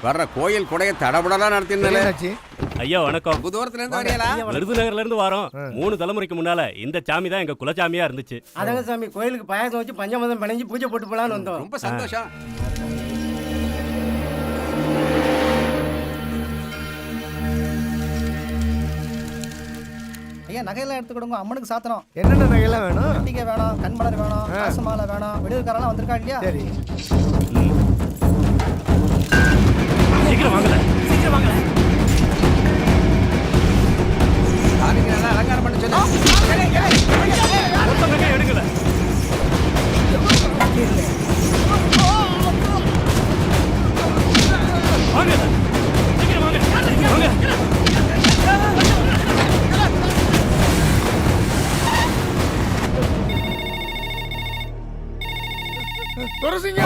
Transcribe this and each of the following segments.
வர்ற கோயில் கொடையை தடபடலாம் நடத்தினாச்சு. ஐயா வணக்கம். தூரத்துல இருந்து வரீங்களா? விருதுநகர்ல இருந்து வரோம். 3 தலைமுறைக்கு முன்னால இந்த சாமி தான் எங்க குலசாமியா இருந்துச்சு. அதங்க சாமி கோயிலுக்கு பாயாசம் வச்சு பஞ்சமதம் பிணைஞ்சு பூஜை போட்டு போலான்னு வந்தோம். ரொம்ப சந்தோஷம். ஐயா நகையெல்லாம் எடுத்து கொடுங்க, அம்மனுக்கு சாத்தணும். என்னென்ன நகையெல்லாம் வேணும்? கட்டிகை வேணும், கண்மலர் வேணும், காசு மாலை வேணும். விடுவிக்காரெல்லாம் வந்திருக்கா இல்லையா? சரி சீக்கிரம் வாங்கல, சீக்கிரம் வாங்கல. அலங்காரம் பண்ண சொல்லு. மொத்த நகை எடுக்கல. வாங்க சீக்கிரம் வாங்க வாங்க. துரசிங்க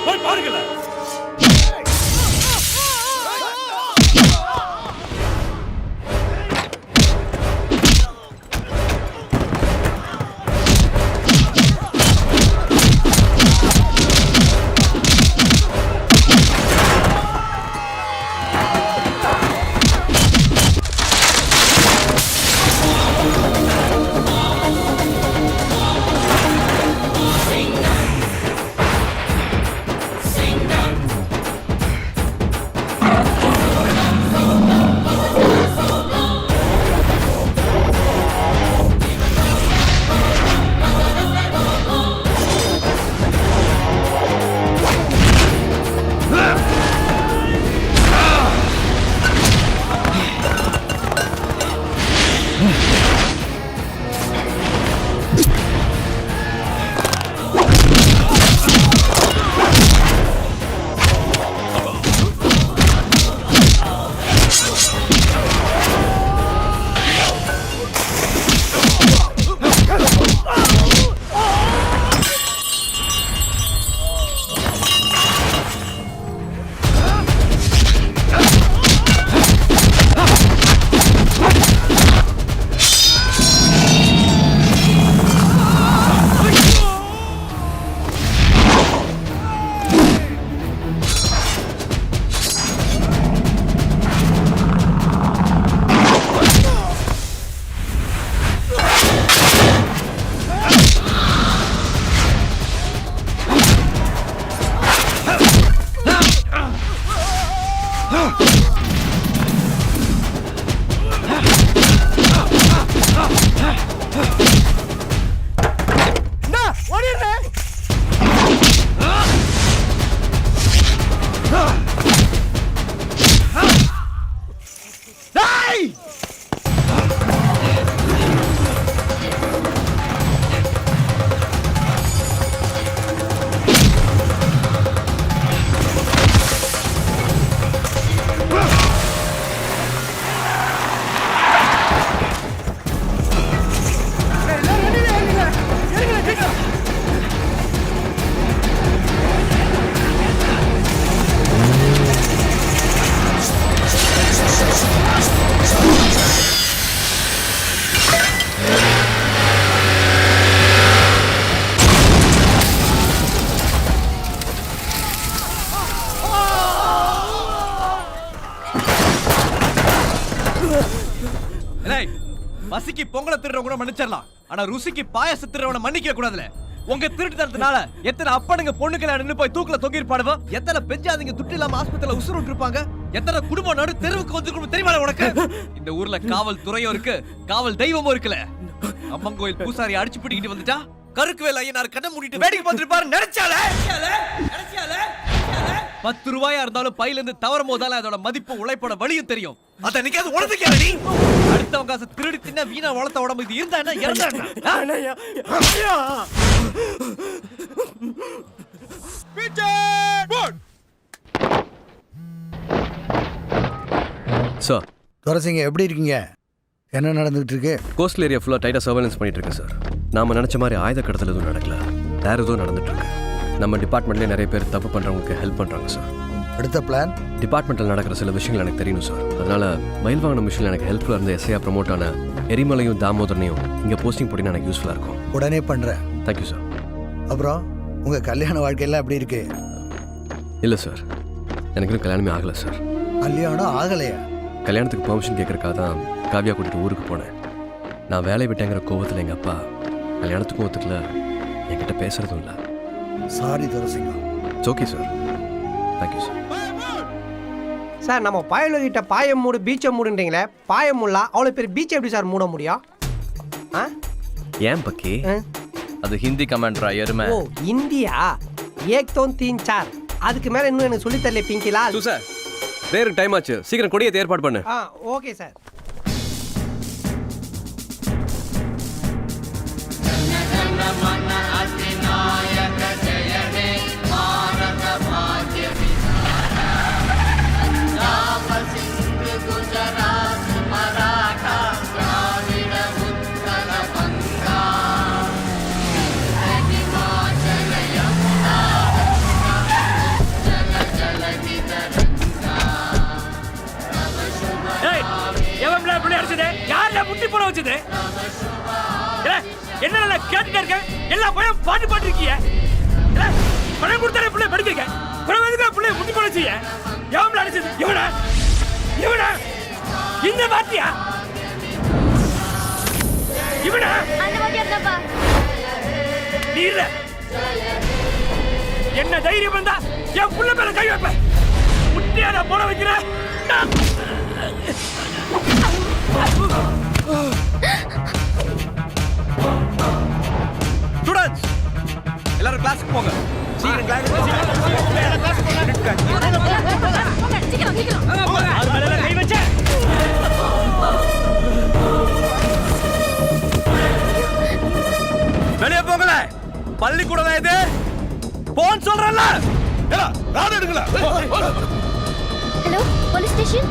போய் பாருங்கள. பசிக்கு பொங்கலை திருடுற கூட மன்னிச்சிடலாம், ஆனா ருசிக்கு பாயாச திருடுறவனை மன்னிக்க கூடாதுல. உங்க திருட்டுத்தனத்தினால எத்தனை அப்பனுங்க பொண்ணுகளை நின்று போய் தூக்குல தொங்கிருப்பாடுவோ, எத்தனை பெஞ்சாதீங்க துட்டு இல்லாம ஆஸ்பத்திரியில உசுறு விட்டுருப்பாங்க, எத்தனை குடும்பம் நடு தெருவுக்கு வந்து தெரியுமா உனக்கு? இந்த ஊர்ல காவல் துறையும் இருக்கு, காவல் தெய்வமும் இருக்குல்ல. அம்மன் கோயில் பூசாரி அடிச்சு பிடிக்கிட்டு வந்துட்டா கருக்கு வேலை ஐயனார் கண்ணை மூடிட்டு வேடிக்கை பார்த்துட்டு பாரு. நினைச்சாலே 10 ரூபாயா இருந்தாலும் பையில இருந்து தவறும் போதால அதோட மதிப்பு உழைப்போட வழியும் தெரியும். அத நிக்காது உனக்கு நீ அடுத்தவங்க காசை திருடி தின்ன வீணா வளர்த்த உடம்பு இது இருந்தா என்ன இறந்தா என்ன? சார், துரசிங்க எப்படி இருக்கீங்க? என்ன நடந்துகிட்டு இருக்கு? கோஸ்டல் ஏரியா ஃபுல்லாக டைட்டாக சர்வேலன்ஸ் பண்ணிட்டு இருக்கேன் சார். நாம நினச்ச மாதிரி ஆயுத கடத்தல் எதுவும் நடக்கல, வேற எதுவும் நடந்துட்டு இருக்கு. நம்ம டிபார்ட்மெண்ட்லேயே நிறைய பேர் தப்பு பண்ணுறவங்களுக்கு ஹெல்ப் பண்ணுறாங்க சார். அடுத்த பிளான்? டிபார்ட்மெண்ட்டில் நடக்கிற சில விஷயங்கள் எனக்கு தெரியணும் சார். அதனால மயில் வாங்கின மிஷினில் எனக்கு ஹெல்ப்ஃபுல்லாக இருந்த எஸ்ஐயா ப்ரமோட் ஆன எரிமலையும் தாமோதரனையும் இங்கே போஸ்டிங் போட்டினா எனக்கு யூஸ்ஃபுல்லாக இருக்கும். உடனே பண்ணுறேன். Thank you sir. அப்புறம் உங்கள் கல்யாண வாழ்க்கையெல்லாம் எப்படி இருக்கு? இல்லை சார், எனக்கு இன்னும் கல்யாணமே ஆகலை சார். கல்யாணம் ஆகலையா? கல்யாணத்துக்கு பெர்மிஷன் கேட்கறக்காக தான் காவியா கூட்டிகிட்டு ஊருக்கு போனேன். நான் வேலையை விட்டேங்கிற கோவத்தில் எங்கள் அப்பா கல்யாணத்துக்கும் ஒத்துக்கல, என்கிட்ட பேசுறதும் இல்லை. Sorry Durasingam. It's okay sir. Thank you sir. Sir நம்ம பயலுகிட்ட பாயம் மூடு பீச்சை மூடுன்றீங்களே, பாயம் மூடலாம் அவ்வளோ பெரிய பீச்சை எப்படி சார் மூட முடியும்? ஆ ஏன் பக்கி? அது ஹிந்தி கமாண்டரா எருமை. ஓ இந்தியா ஏக் தோன் தீன் சார். அதுக்கு மேலே இன்னும் எனக்கு சொல்லித் தரல பிங்கிலா. சார் வேறு டைம் ஆச்சு, சீக்கிரம் கொடியை ஏற்பாடு பண்ணு. ஆ ஓகே சார். என்ன கேட்டுட்டே இருக்கேன், எல்லா பையன் பாட்டு பாட்டு இருக்கிய பணம் கொடுத்தாலே பிள்ளை படிக்க பிள்ளை முட்டி போட செய்ய எவன் அடிச்சது? இவனா இவனா இந்த பாட்டியா இவனா? நீ இல்ல, என்ன தைரியம் வந்தா என் புள்ள மேல கை வைப்ப? முட்டியால போட வைக்கிற. ஸ்டூடண்ட்ஸ் எல்லாரும் கிளாஸுக்கு போங்க. சீக்கிரம் கிளாஸுக்கு போங்க. கை வச்ச வெளியே போங்கல. பள்ளிக்கூடம் தான் இது. போன் சொல்றேன்ல. ராடு எடுங்கல. Hello police station.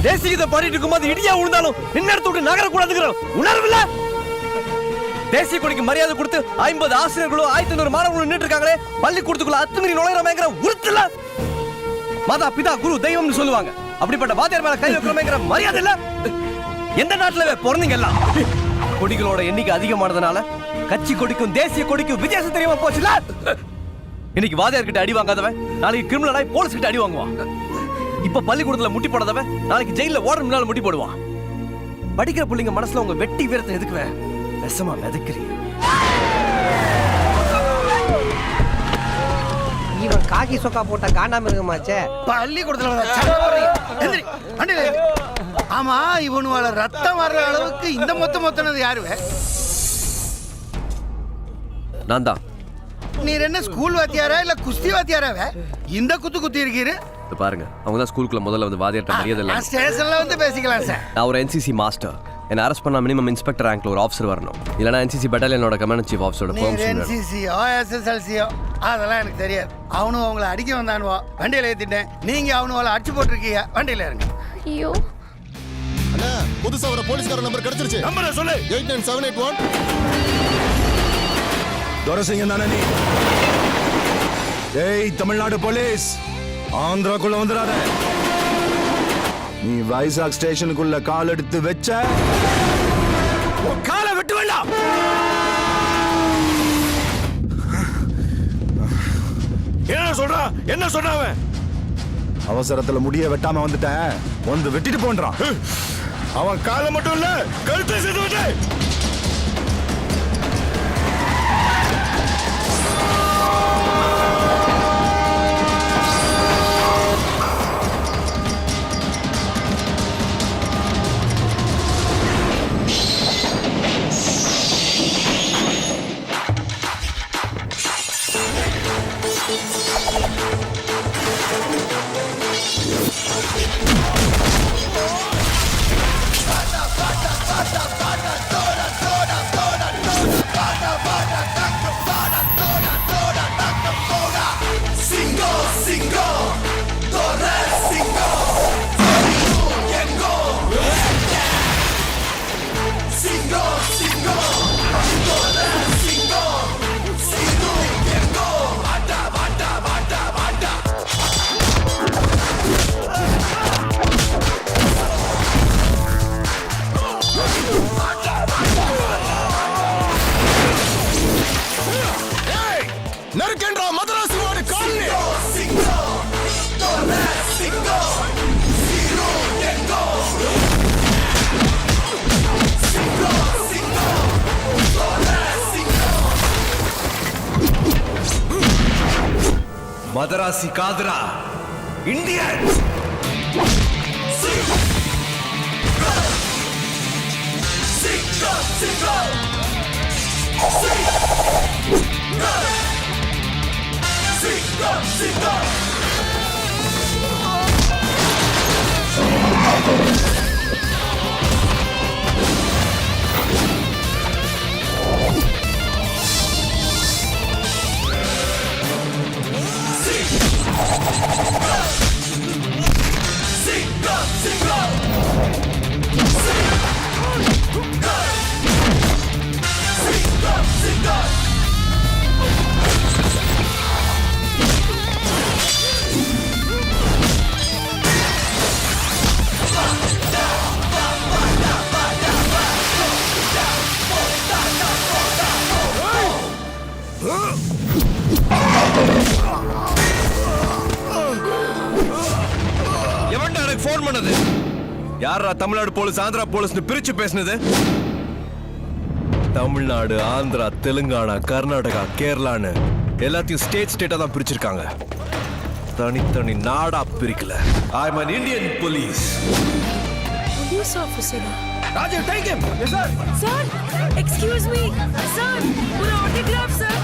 தேசியத்தை பாடிட்டு இருக்கும்போது இடியா விழுந்தாலும் நின்னெடுத்து விட்டு நகரக்கூடாதுங்கிற உணர்வு இல்ல. தேசிய கொடிக்கு மரியாதை கொடுத்து 50 ஆசிரியர்களும் 1500 மாணவர்களும் நின்றுட்டு இருக்காங்களே, பள்ளிக்கூடத்துக்குள்ள அத்துமீறி நுழையிறமேங்கிற உறுத்தல. மாதா பிதா குரு தெய்வம்னு சொல்லுவாங்க. அப்படிப்பட்ட வாத்தியார் மேல கை வைக்கிறமேங்கிற மரியாதை இல்ல. எந்த நாட்டுல பிறந்தீங்க எல்லாம்? கொடிகளோட எண்ணிக்கை அதிகமானதுனால கட்சி கொடிக்கும் தேசிய கொடிக்கும் வித்தியாசம் தெரியாம போச்சுல. இன்னைக்கு வாத்தியார் கிட்ட அடி வாங்காதவன் நாளைக்கு கிரிமினலாய் போலீஸ் கிட்ட அடி வாங்குவான். இப்ப பள்ளிக்கூடத்துல முட்டி போடாதவன் நாளைக்கு ஜெயில ஓடுற முன்னால முட்டி போடுவான். படிக்கிற பிள்ளைங்க மனசுல உங்க வெட்டி வீரத்தை எதுக்குவேன் விஷமா மிதக்கிறீங்க. இவன் காக்கி சொக்கா போட்ட காண்டாம இருக்கமாச்சே. பள்ளிக்கூடத்துல ஆமா, இவனுவால ரத்தம் வர்ற அளவுக்கு இந்த மொத்தனது யாருவே? நான் தான். நீர் என்ன ஸ்கூல் வாத்தியாரா இல்ல குஸ்தி வாத்தியாராவே? இந்த குத்தி இருக்கீரு. பாருங்க, அவங்க தான் ஸ்கூலுக்குள்ள முதல்ல வந்து வாத்தியார்ட்ட மரியாதை இல்லை. ஸ்டேஷன்ல வந்து பேசிக்கலாம் சார். நான் ஒரு NCC மாஸ்டர். என்னை அரெஸ்ட் பண்ண மினிமம் இன்ஸ்பெக்டர் ரேங்க்ல ஒரு ஆஃபீஸர் வரணும், இல்லைனா NCC பட்டாலியனோட கமாண்ட் சீஃப் ஆஃபீஸரோட நீ பெர்மிஷன் வேணும். NCCயோ SSLCயோ அதெல்லாம் எனக்கு தெரியாது. அவனும் உங்களை அடிக்க வந்தானுவோ, வண்டியில் ஏற்றிட்டேன். நீங்கள் அவனுவளை அடிச்சு போட்டிருக்கீங்க, வண்டியில் இருங்க. ஐயோ அண்ணா புதுசா ஒரு போலீஸ்கார நம்பர் கிடைச்சிருச்சு. நம்பரை சொல்லு. 89781. துரசிங்க தானே நீ? ஏய் தமிழ்நாடு போலீஸ், ஆந்திராக்குள்ள வந்துடாத. நீ வைசாக் ஸ்டேஷனுக்குள்ள கால் எடுத்து வச்ச காலை விட்டு வேண்டாம். என்ன சொல்றான்? அவசரத்துல முடிய வெட்டாம வந்துட்டேன், வந்து வெட்டிட்டு போன்றான். அவன் காலை மட்டும் இல்ல கழுத்தை சேர்த்து விட்டு. நறுக்கென்றா மதராசியோட காலனி. மதராசி காதரா இந்தியன். எவன்டா எனக்கு ஃபோன் பண்ணது? யாரா தமிழ்நாடு போலீஸ் ஆந்திரா போலீஸ்னு பிரிச்சு பேசுனது? தமிழ்நாடு, ஆந்திரா, தெலுங்கானா, கர்நாடகா, கேரளான்னு எல்லாத்தையும் ஸ்டேட்டா தான் பிரிச்சிருக்காங்க. தனித்தனி நாடா பிரிக்கல. ஐ அம் an Indian police. police officer Raju take him. sir excuse me sir ஒரு autograph sir